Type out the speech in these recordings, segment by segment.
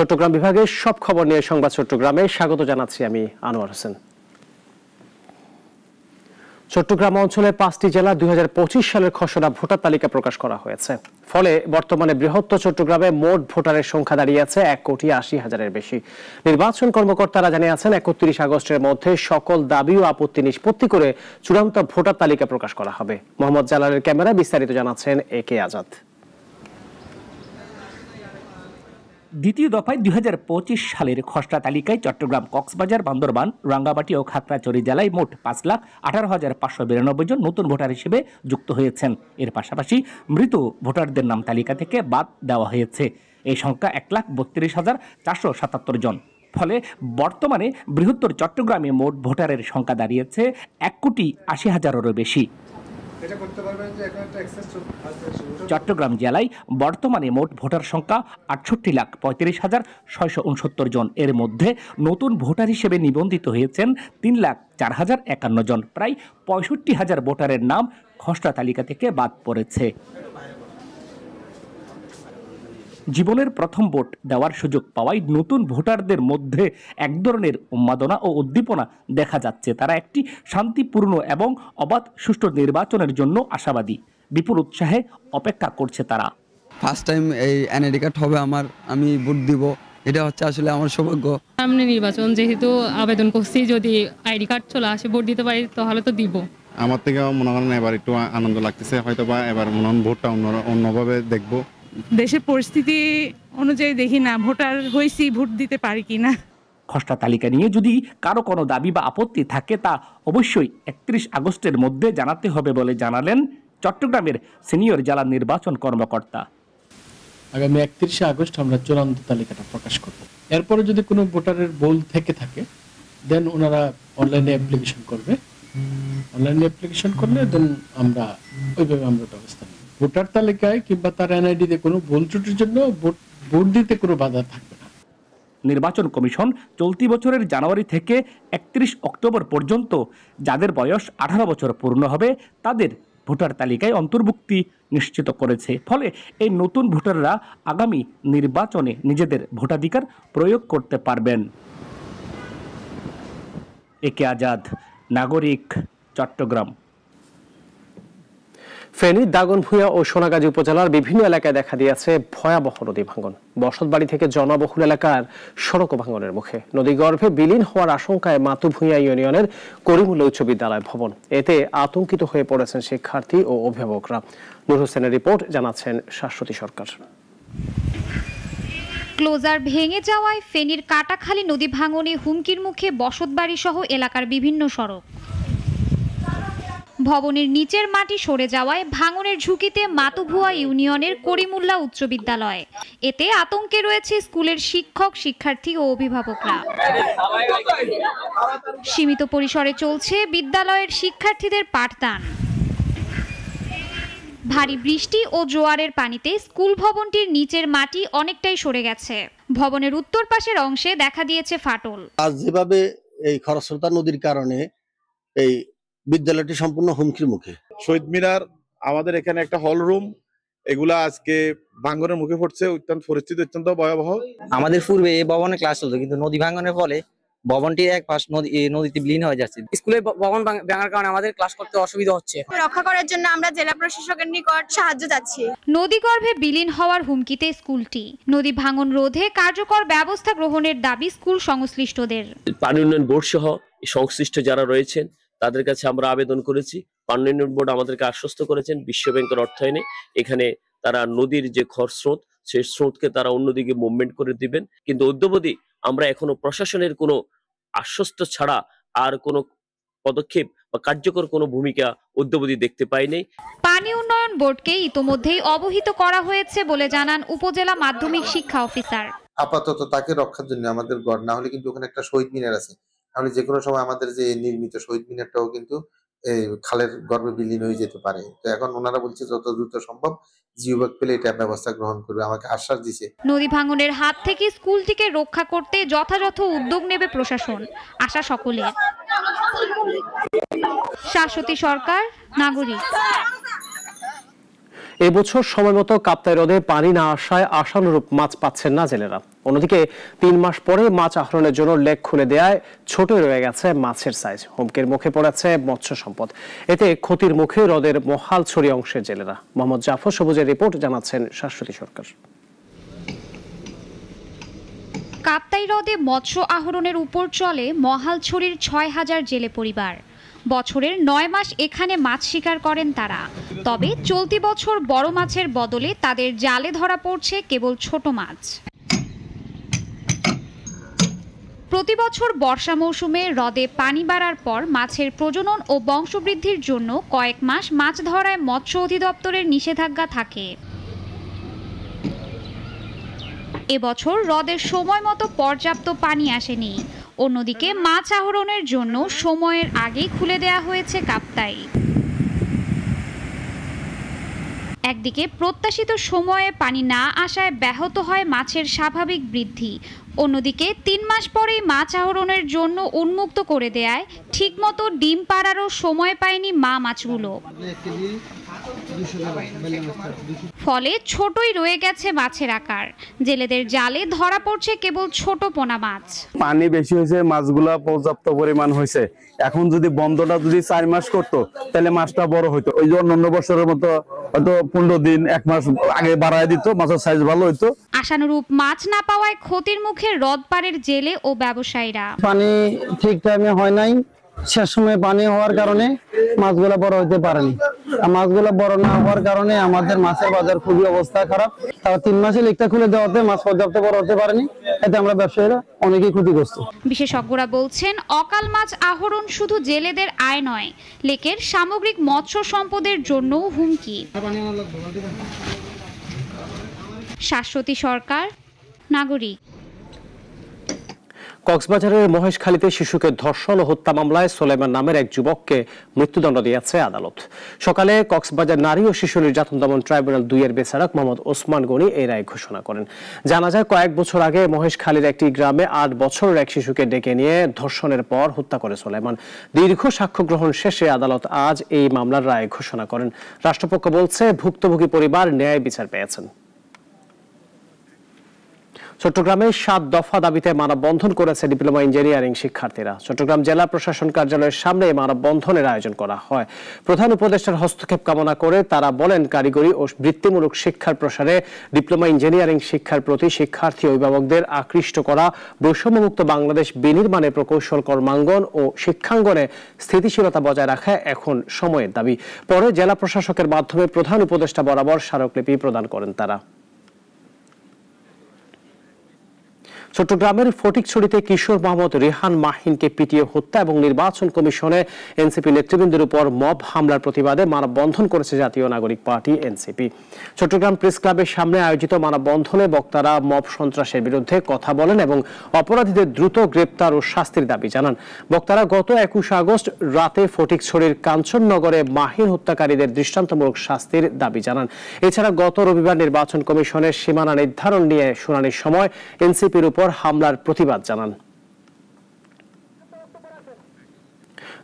চট্টগ্রাম বিভাগের সব খবর নিয়ে সংবাদ চট্টগ্রামে স্বাগত জানাচ্ছি আমি আনোয়ার হোসেন। চট্টগ্রাম অঞ্চলে 5টি জেলা 2025 সালের খসড়া ভোটার তালিকা প্রকাশ করা হয়েছে। ফলে বর্তমানে বৃহত্তর চট্টগ্রামে মোট ভোটারের সংখ্যা দাঁড়িয়েছে 1,80,000-এর বেশি। নির্বাচন কর্মকর্তারা জানিয়েছেন 31 আগস্টের মধ্যে সকল দাবি ও আপত্তি নিষ্পত্তি করে চূড়ান্ত ভোটার তালিকা প্রকাশ করা হবে। মোহাম্মদ জালালের ক্যামেরায় বিস্তারিত জানাচ্ছেন একে আজাদ। দ্বিতীয় দফায় 2025 সালের খসড়া তালিকায় চট্টগ্রাম, কক্সবাজার, বান্দরবান, রাঙ্গামাটি ও খাগড়াছড়ি জেলায় মোট 5,18,592 জন নতুন ভোটার হিসেবে যুক্ত হয়েছেন। এর পাশাপাশি মৃত ভোটারদের নাম তালিকা থেকে বাদ দেওয়া হয়েছে। এই সংখ্যা 1,32,477 জন। ফলে বর্তমানে বৃহত্তর চট্টগ্রামে মোট ভোটারের সংখ্যা দাঁড়িয়েছে 1,80,000-এরও বেশি। চট্টগ্রাম জেলায় বর্তমানে মোট ভোটার সংখ্যা 68,35,669 জন। এর মধ্যে নতুন ভোটার হিসেবে নিবন্ধিত হয়েছেন 3,04,051 জন। প্রায় 65,000 ভোটারের নাম খসড়া তালিকা থেকে বাদ পড়েছে। জীবনের প্রথম ভোট দেওয়ার সুযোগ পাওয়ায় নতুন ভোটারদের মধ্যে এক ধরনের উন্মাদনা ও উদ্দীপনা দেখা যাচ্ছে। তারা একটি শান্তিপূর্ণ এবং অবাধ সুষ্ঠু নির্বাচনের জন্য আশাবাদী। বিপুল উৎসাহে অপেক্ষা করছে তারা। ফার্স্ট টাইম এই এনআইডি কার্ড হবে আমার, আমি ভোট দিব, এটা হচ্ছে আসলে আমার সৌভাগ্য। সামনে নির্বাচন, যেহেতু আবেদন করছি, যদি আইডি কার্ড চলে আসে ভোট দিতে পারি তাহলে তো দিব। আমার থেকে মনে করেন এবার একটু আনন্দ লাগতেছে, হয়তো বা এবার মনে হয় ভোটটা অন্যভাবে দেখবো। দেশের পরিস্থিতি অনুযায়ী দেখি না ভোটার হয়েছি, ভোট দিতে পারি কিনা। খসড়া তালিকা নিয়ে যদি কারো কোনো দাবি বা আপত্তি থাকে তা অবশ্যই 31 আগস্টের মধ্যে জানাতে হবে বলে জানালেন চট্টগ্রামের সিনিয়র জেলা নির্বাচন কর্মকর্তা। আগামী 31 আগস্ট আমরা চূড়ান্ত তালিকাটা প্রকাশ করব। এরপরে যদি কোনো ভোটারের ভুল থেকে থাকে দেন ওনারা অনলাইনে অ্যাপ্লিকেশন করবে। অনলাইনে অ্যাপ্লিকেশন করলে দেন আমরা ওইভাবে আমরা ব্যবস্থা নেব। ভোটার তালিকায় কিংবা তার এনআইডিতে কোনো ভুল ত্রুটির জন্য ভোট দিতে কোনো বাধা থাকবে না। নির্বাচন কমিশন চলতি বছরের জানুয়ারি থেকে 31 অক্টোবর পর্যন্ত যাদের বয়স 18 বছর পূর্ণ হবে তাদের ভোটার তালিকায় অন্তর্ভুক্তি নিশ্চিত করেছে। ফলে এই নতুন ভোটাররা আগামী নির্বাচনে নিজেদের ভোটাধিকার প্রয়োগ করতে পারবেন। একে আজাদ, নাগরিক, চট্টগ্রাম। ফেনী, দাগনভূঞা ও সোনাগাজী উপজেলার বিভিন্ন এলাকায় দেখা দিয়েছে ভয়াবহ নদী ভাঙন। বসতবাড়ি থেকে জনবহুল এলাকার সড়ক ভাঙনের মুখে। নদীগর্ভে বিলীন হওয়ার আশঙ্কায় মাতুভূঞা ইউনিয়নের করিমুল্লাহ উচ্চ বিদ্যালয় ভবন। এতে আতঙ্কিত হয়ে পড়েছেন শিক্ষার্থী ও অভিভাবকরা। নূর হোসেনের রিপোর্ট, জানাচ্ছেন শাশ্বতী সরকার। ক্লোজার ভেঙে যাওয়ায় ফেনীর কাটাখালী নদী ভাঙনে হুমকির মুখে বসতবাড়ি সহ এলাকার বিভিন্ন সড়ক। ভবনের নিচের মাটি সরে যাওয়ায় ভাঙনের ঝুঁকিতে মাতুভুয়া ইউনিয়নের করিমুল্লাহ উচ্চ বিদ্যালয়। এতে আতঙ্কে রয়েছে স্কুলের শিক্ষক, শিক্ষার্থী ও অভিভাবকরা। সীমিত পরিসরে চলছে বিদ্যালয়ের শিক্ষার্থীদের পাঠদান। ভারী বৃষ্টি ও জোয়ারের পানিতে স্কুল ভবনটির নিচের মাটি অনেকটাই সরে গেছে। ভবনের উত্তর পাশের অংশে দেখা দিয়েছে ফাটল। আজ যেভাবে এই খরস্রোতা নদীর কারণে এই বিদ্যালয়টি সম্পূর্ণ হুমকির মুখে। শহীদ মিনার, আমাদের এখানে একটা হল রুম, এগুলা আজকে ভাঙনের মুখে পড়ছে। পরিস্থিতি অত্যন্ত ভয়াবহ। আমাদের পূর্বে এই ভবনে ক্লাস চলতো, কিন্তু নদী ভাঙনের ফলে ভবনটির এক পাশ নদীতে বিলীন হয়ে যাচ্ছে। স্কুলের ভবন ভাঙার কারণে আমাদের ক্লাস করতে অসুবিধা হচ্ছে। রক্ষা করার জন্য আমরা জেলা প্রশাসকের নিকট সাহায্য চাচ্ছি। নদীগর্ভে বিলীন হওয়ার হুমকিতে স্কুলটি। নদী ভাঙন রোধে কার্যকর ব্যবস্থা গ্রহণের দাবি স্কুল সংশ্লিষ্টদের। পানি উন্নয়ন বোর্ড সহ সংশ্লিষ্ট যারা রয়েছেন তাদের কাছে আমরা আবেদন করেছি। পানি উন্নয়ন বোর্ড আমাদেরকে আশ্বস্ত করেছেন বিশ্ব ব্যাংকের অর্থায়নে এখানে তারা নদীর যে খরস্রোত, সেই স্রোতকে তারা অন্যদিকে মুভমেন্ট করে দিবেন। কিন্তু অদ্যাবধি আমরা এখনো প্রশাসনের কোনো আশ্বস্ত ছাড়া আর কোনো পদক্ষেপ বা কার্যকর কোনো ভূমিকা অদ্যাবধি দেখতে পাইনি। পানি উন্নয়ন বোর্ডকে ইতোমধ্যেই অবহিত করা হয়েছে বলে জানান উপজেলা মাধ্যমিক শিক্ষা অফিসার। আপাতত তাকে রক্ষার জন্য আমাদের গড় না হলে কিন্তু ওখানে একটা শহীদ মিনার আছে, তাহলে যে কোনো সময় আমাদের যে নির্মিত শহীদ মিনারটাও কিন্তু খালের গর্ভে বিলীন হয়ে যেতে পারে। তো এখন ওনারা বলছে যত দ্রুত সম্ভব জিও ব্যাগ পেলে এটা ব্যবস্থা গ্রহণ করবে, আমাকে আশ্বাস দিয়েছে। নদী ভাঙনের হাত থেকে স্কুলটিকে রক্ষা করতে যথাযথ উদ্যোগ নেবে প্রশাসন, আশা সকলের। শাশ্বতী সরকার, নাগরিক। এবছর সময়মতো কাপ্তাই হ্রদে পানি না আসায় আশানুরূপ মাছ পাচ্ছেন না জেলেরা। অন্যদিকে 3 মাস পরে মাছ আহরণের জন্য লেক খুলে দেওয়ায় ছোট রয়ে গেছে মাছের সাইজ। হুমকির মুখে পড়েছে মৎস্য সম্পদ। এতে ক্ষতির মুখে হ্রদের মহালছড়ি অংশের জেলেরা। মোহাম্মদ জাফর সবুজের রিপোর্ট, জানাচ্ছেন শাশ্বতী সরকার। কাপ্তাই হ্রদে মৎস্য আহরণের উপর চলে মহালছড়ির 6000 জেলে পরিবার। বছরের 9 মাস এখানে মাছ শিকার করেন তারা। তবে চলতি বছর বড় মাছের বদলে তাদের জালে ধরা পড়ছে কেবল ছোট মাছ। প্রতি বছর বর্ষা মৌসুমে হ্রদে পানি বাড়ার পর মাছের প্রজনন ও বংশবৃদ্ধির জন্য কয়েক মাস মাছ ধরায় মৎস্য অধিদপ্তরের নিষেধাজ্ঞা থাকে। এবছর হ্রদের সময় মতো পর্যাপ্ত পানি আসেনি। অন্যদিকে মাছ আহরণের জন্য সময়ের আগেই খুলে দেওয়া হয়েছে কাপ্তাই। একদিকে প্রত্যাশিত সময়ে পানি না আসায় ব্যাহত হয় মাছের স্বাভাবিক বৃদ্ধি, অন্যদিকে 3 মাস পরেই মাছ আহরণের জন্য উন্মুক্ত করে দেয়ায় ঠিকমতো ডিম পাড়ারও সময় পায়নি মা মাছগুলো। ফলে ছোটই রয়ে গেছে মাছের আকার। জেলেদের জালে ধরা পড়ছে কেবল ছোট পোনা মাছ। পানি বেশি হয়েছে, মাছগুলা পর্যাপ্ত পরিমাণ হয়েছে। এখন যদি বন্ধটা যদি 4 মাস করতো তাহলে মাছটা বড় হইতো। ওই যে অন্য বছরের মতো হয়তো 15 দিন 1 মাস আগে বাড়ায় দিত, মাছের সাইজ ভালো হইতো। আশানুরূপ মাছ না পাওয়ায় ক্ষতির মুখে হ্রদ পাড়ের জেলে ও ব্যবসায়ীরা। পানি ঠিক টাইমে হয় নাই, শেষ সময় পানি হওয়ার কারণে মাছগুলো বড় হতে পারেনি। মাছগুলো বড় না হওয়ার কারণে আমাদের মাছের বাজার খুবই অবস্থা খারাপ। তাও 3 মাসে লেকটা খুলে দেওয়াতে মাছ পর্যাপ্ত বড় হতে পারেনি, এতে আমরা ব্যবসায়ীরা অনেকেই ক্ষতিগ্রস্ত। বিশেষজ্ঞরা বলছেন, অকাল মাছ আহরণ শুধু জেলেদের আয় নয়, লেকের সামগ্রিক মৎস্য সম্পদের জন্যও হুমকি। শাশ্বতী সরকার, নাগরিক। কক্সবাজারের মহেশখালীতে শিশুকে ধর্ষণ ও হত্যা মামলায় সোলাইমান নামের এক যুবককে মৃত্যুদণ্ড দিয়েছে আদালত। সকালে কক্সবাজার নারী ও শিশু নির্যাতন দমন ট্রাইব্যুনাল 2 এর বিচারক মোহাম্মদ ওসমান গনি এই রায় ঘোষণা করেন। জানা যায়, কয়েক বছর আগে মহেশখালীর একটি গ্রামে 8 বছরের এক শিশুকে ডেকে নিয়ে ধর্ষণের পর হত্যা করে সোলাইমান। দীর্ঘ সাক্ষ্য গ্রহণ শেষে আদালত আজ এই মামলার রায় ঘোষণা করেন। রাষ্ট্রপক্ষ বলছে, ভুক্তভোগী পরিবার ন্যায় বিচার পেয়েছেন। চট্টগ্রামে 7 দফা দাবিতে মানববন্ধন করেছে ডিপ্লোমা ইঞ্জিনিয়ারিং শিক্ষার্থীরা। চট্টগ্রাম জেলা প্রশাসন কার্যালয়ের সামনে মানববন্ধনের আয়োজন করা হয়। প্রধান উপদেষ্টার হস্তক্ষেপ কামনা করে তারা বলেন, কারিগরি ও বৃত্তিমূলক শিক্ষার প্রসারে ডিপ্লোমা ইঞ্জিনিয়ারিং শিক্ষার প্রতি শিক্ষার্থী অভিভাবকদের আকৃষ্ট করা, বৈষম্যমুক্ত বাংলাদেশ বিনির্মাণে প্রকৌশল কর্মাঙ্গন ও শিক্ষাঙ্গনে স্থিতিশীলতা বজায় রাখা এখন সময়ের দাবি। পরে জেলা প্রশাসকের মাধ্যমে প্রধান উপদেষ্টা বরাবর স্মারকলিপি প্রদান করেন তারা। চট্টগ্রামের ফটিকছড়িতে কিশোর মোহাম্মদ রেহান মাহিনকে পিটিয়ে হত্যা এবং নির্বাচন কমিশনে এনসিপি নেতৃবৃন্দের উপর মব হামলার প্রতিবাদে মানববন্ধন করেছে জাতীয় নাগরিক পার্টি এনসিপি। চট্টগ্রাম প্রেস ক্লাবের সামনে আয়োজিত মানববন্ধনে বক্তারা মব সন্ত্রাসের বিরুদ্ধে কথা বলেন এবং অপরাধীদের দ্রুত গ্রেপ্তার ও শাস্তির দাবি জানান। বক্তারা গত 21 আগস্ট রাতে ফটিকছড়ির কাঞ্চননগরে মাহিন হত্যাকারীদের দৃষ্টান্তমূলক শাস্তির দাবি জানান। এছাড়া গত রবিবার নির্বাচন কমিশনের সীমানা নির্ধারণ নিয়ে শুনানির সময় এনসিপির উপর হামলার প্রতিবাদ জানান।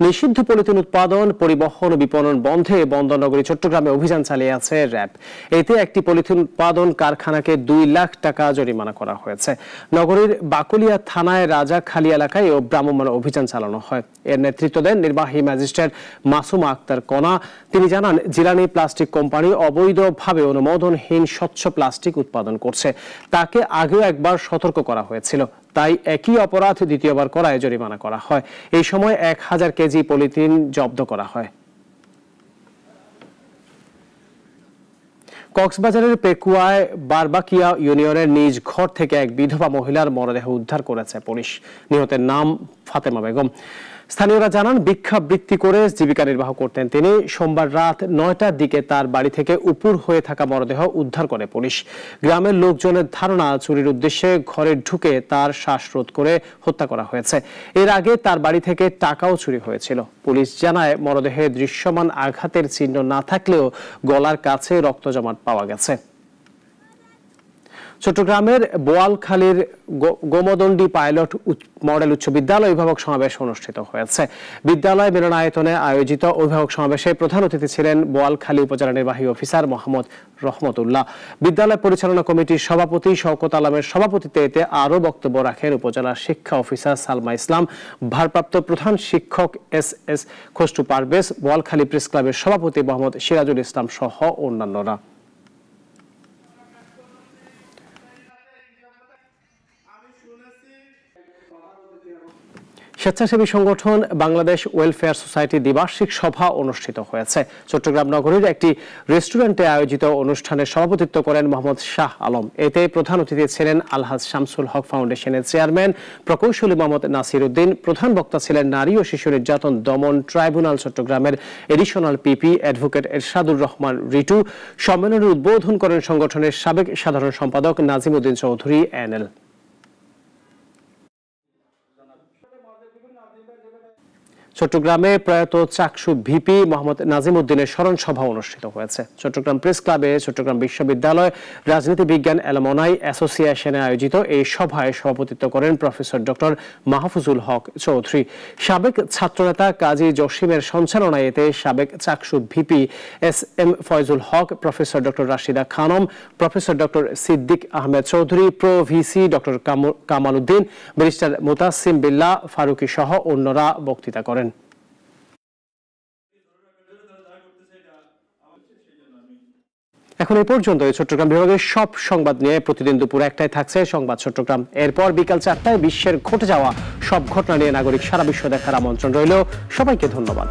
নিষিদ্ধ পলিথিন উৎপাদন, পরিবহন ও বিপণন বন্ধে বন্দরনগরী চট্টগ্রামে অভিযান চালিয়ে আছে র্যাব। এতে একটি পলিথিন উৎপাদন কারখানাকে 2 লাখ টাকা জরিমানা করা হয়েছে। নগরীর বাকুলিয়া থানায় রাজাখালী এলাকায় ও ভ্রাম্যমাণ অভিযান চালানো হয়। এর নেতৃত্ব দেন নির্বাহী ম্যাজিস্ট্রেট মাসুমা আক্তার কণা। তিনি জানান, জিলানি প্লাস্টিক কোম্পানি অবৈধভাবে অনুমোদনহীন স্বচ্ছ প্লাস্টিক উৎপাদন করছে। তাকে আগেও একবার সতর্ক করা হয়েছিল, তাই একই অপরাধ দ্বিতীয়বার করায় জরিমানা করা হয়। এই সময় 1000 কেজি পলিথিন জব্দ করা হয়। কক্সবাজারের পেকুয়ায় বারবাকিয়া ইউনিয়নের নিজ ঘর থেকে এক বিধবা মহিলার মরদেহ উদ্ধার করেছে পুলিশ। নিহতের নাম ফাতেমা বেগম। স্থানীয়রা জানান, ভিক্ষাবৃত্তি করে জীবিকা নির্বাহ করতেন তিনি। সোমবার রাত 9টার দিকে তার বাড়ি থেকে উপুর হয়ে থাকা মরদেহ উদ্ধার করে পুলিশ। গ্রামের লোকজনের ধারণা, চুরির উদ্দেশ্যে ঘরে ঢুকে তার শ্বাসরোধ করে হত্যা করা হয়েছে। এর আগে তার বাড়ি থেকে টাকাও চুরি হয়েছিল। পুলিশ জানায়, মরদেহে দৃশ্যমান আঘাতের চিহ্ন না থাকলেও গলার কাছে রক্ত জমাট পাওয়া গেছে। চট্টগ্রামের বোয়ালখালীর গোমদণ্ডী পাইলট মডেল উচ্চ বিদ্যালয় অভিভাবক সমাবেশ অনুষ্ঠিত হয়েছে। বিদ্যালয় মিলনায়তনে আয়োজিত অভিভাবক সমাবেশে প্রধান অতিথি ছিলেন বোয়ালখালী উপজেলা নির্বাহী অফিসার মোহাম্মদ রহমতুল্লাহ। বিদ্যালয় পরিচালনা কমিটির সভাপতি শওকত আলমের সভাপতিত্বে এতে আরও বক্তব্য রাখেন উপজেলা শিক্ষা অফিসার সালমা ইসলাম, ভারপ্রাপ্ত প্রধান শিক্ষক এস খসরু পারভেজ, বোয়ালখালী প্রেস ক্লাবের সভাপতি মোহাম্মদ সিরাজুল ইসলাম সহ অন্যান্যরা। স্বেচ্ছাসেবী সংগঠন বাংলাদেশ ওয়েলফেয়ার সোসাইটি দ্বিবার্ষিক সভা অনুষ্ঠিত হয়েছে। চট্টগ্রাম নগরীর একটি রেস্টুরেন্টে আয়োজিত অনুষ্ঠানে সভাপতিত্ব করেন মোহাম্মদ শাহ আলম। এতে প্রধান অতিথি ছিলেন আলহাজ শামসুল হক ফাউন্ডেশনের চেয়ারম্যান প্রকৌশলী মোহাম্মদ নাসির উদ্দিন। প্রধান বক্তা ছিলেন নারী ও শিশু নির্যাতন দমন ট্রাইব্যুনাল চট্টগ্রামের additional PP advocate Ershadur Rahman Ritu. সম্মেলনের উদ্বোধন করেন সংগঠনের সাবেক সাধারণ সম্পাদক নাজিম উদ্দিন চৌধুরী এনএল। চট্টগ্রামে প্রয়াত চাকসু ভিপি মোহাম্মদ নাজিম উদ্দিনের স্মরণ সভা অনুষ্ঠিত হয়েছে। চট্টগ্রাম প্রেস ক্লাবে চট্টগ্রাম বিশ্ববিদ্যালয় রাজনীতি বিজ্ঞান অ্যালুমনাই অ্যাসোসিয়েশনে আয়োজিত এই সভায় সভাপতিত্ব করেন প্রফেসর ডক্টর মাহফুজুল হক চৌধুরী। সাবেক ছাত্রনেতা কাজী জসিমের সঞ্চালনায় এতে সাবেক Chaksu VP M Faizul Haque, professor doctor Rashida Khanam, professor doctor Siddique Ahmed Chowdhury, pro VC doctor Kamal Uddin, barrister Mutasim Billah Faruqui সহ অন্যরা বক্তৃতা করেন। এখন এই পর্যন্ত চট্টগ্রাম বিভাগের সব সংবাদ নিয়ে প্রতিদিন দুপুর 1টায় থাকছে সংবাদ চট্টগ্রাম। এরপর বিকাল 4টায় বিশ্বের ঘটে যাওয়া সব ঘটনা নিয়ে নাগরিক সারা বিশ্ব দেখার আমন্ত্রণ রইল। সবাইকে ধন্যবাদ।